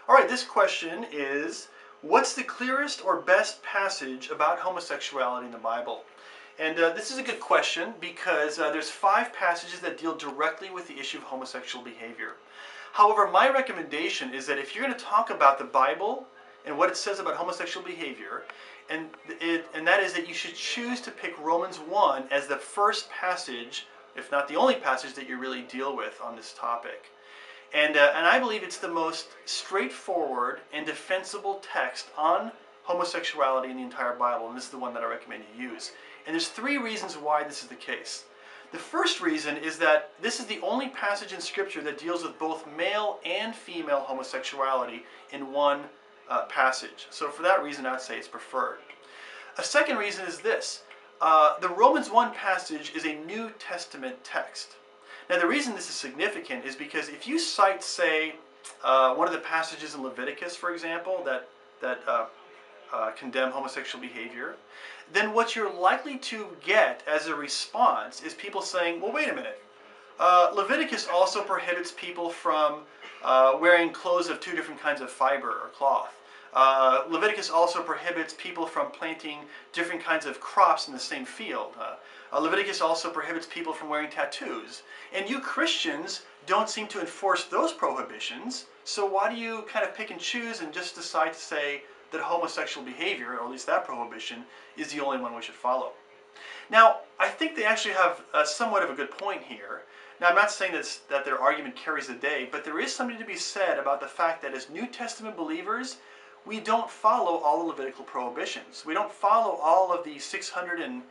All right, this question is, what's the clearest or best passage about homosexuality in the Bible? And this is a good question because there's 5 passages that deal directly with the issue of homosexual behavior. However, my recommendation is that if you're going to talk about the Bible and what it says about homosexual behavior, and that is that you should choose to pick Romans 1 as the first passage, if not the only passage that you really deal with on this topic. And I believe it's the most straightforward and defensible text on homosexuality in the entire Bible, and this is the one that I recommend you use. And there's 3 reasons why this is the case. The first reason is that this is the only passage in Scripture that deals with both male and female homosexuality in one passage. So for that reason, I'd say it's preferred. A second reason is this. The Romans 1 passage is a New Testament text. Now the reason this is significant is because if you cite, say, one of the passages in Leviticus, for example, that condemn homosexual behavior, then what you're likely to get as a response is people saying, well, wait a minute, Leviticus also prohibits people from wearing clothes of 2 different kinds of fiber or cloth. Leviticus also prohibits people from planting different kinds of crops in the same field. Leviticus also prohibits people from wearing tattoos. And you Christians don't seem to enforce those prohibitions, so why do you kind of pick and choose and just decide to say that homosexual behavior, or at least that prohibition, is the only one we should follow? Now, I think they actually have somewhat of a good point here. Now, I'm not saying that their argument carries the day, but there is something to be said about the fact that as New Testament believers, we don't follow all the Levitical prohibitions. We don't follow all of the 600 and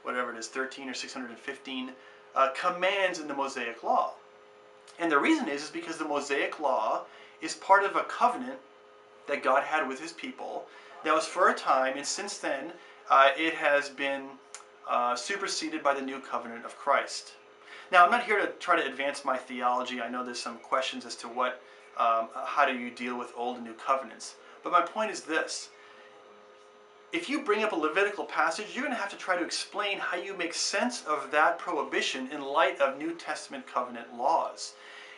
whatever it is, 13 or 615 commands in the Mosaic Law. And the reason is because the Mosaic Law is part of a covenant that God had with His people that was for a time, and since then it has been superseded by the new covenant of Christ. Now, I'm not here to try to advance my theology. I know there's some questions as to how do you deal with old and new covenants. But my point is this. If you bring up a Levitical passage, you're going to have to try to explain how you make sense of that prohibition in light of New Testament covenant laws.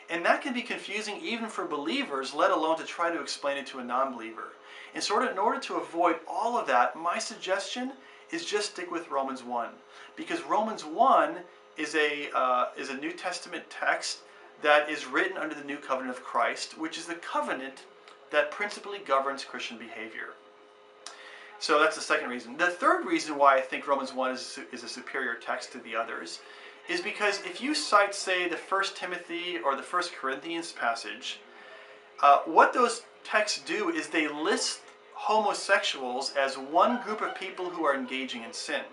And that can be confusing even for believers, let alone to try to explain it to a non-believer. And so in order to avoid all of that, my suggestion is just stick with Romans 1. Because Romans 1 is a New Testament text that is written under the new covenant of Christ, which is the covenant that principally governs Christian behavior. So that's the second reason. The third reason why I think Romans 1 is a superior text to the others is because if you cite, say, the 1 Timothy or the 1 Corinthians passage, what those texts do is they list homosexuals as one group of people who are engaging in sin.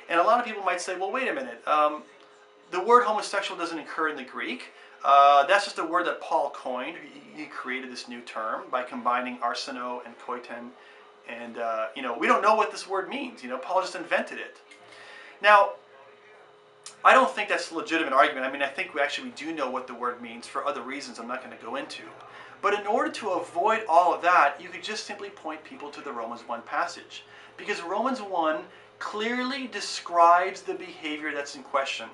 And a lot of people might say, well, wait a minute, the word homosexual doesn't occur in the Greek. That's just a word that Paul coined. He created this new term by combining arseno and koiten. And, we don't know what this word means. Paul just invented it. Now, I don't think that's a legitimate argument. I mean, I think we do know what the word means for other reasons I'm not going to go into. But in order to avoid all of that, you could just simply point people to the Romans 1 passage. Because Romans 1 clearly describes the behavior that's in question.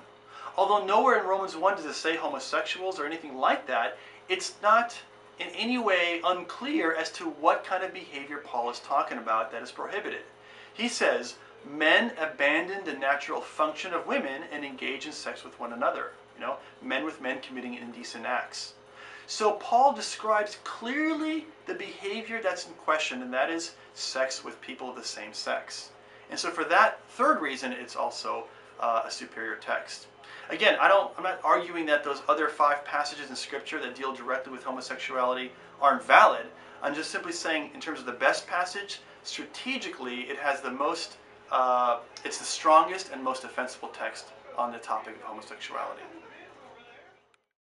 Although nowhere in Romans 1 does it say homosexuals or anything like that, it's not in any way unclear as to what kind of behavior Paul is talking about that is prohibited. He says, men abandon the natural function of women and engage in sex with one another. Men with men committing indecent acts. So Paul describes clearly the behavior that's in question, and that is sex with people of the same sex. And so for that third reason, it's also a superior text. Again, I'm not arguing that those other 5 passages in Scripture that deal directly with homosexuality aren't valid. I'm just simply saying, in terms of the best passage, strategically, it has the most, it's the strongest and most defensible text on the topic of homosexuality.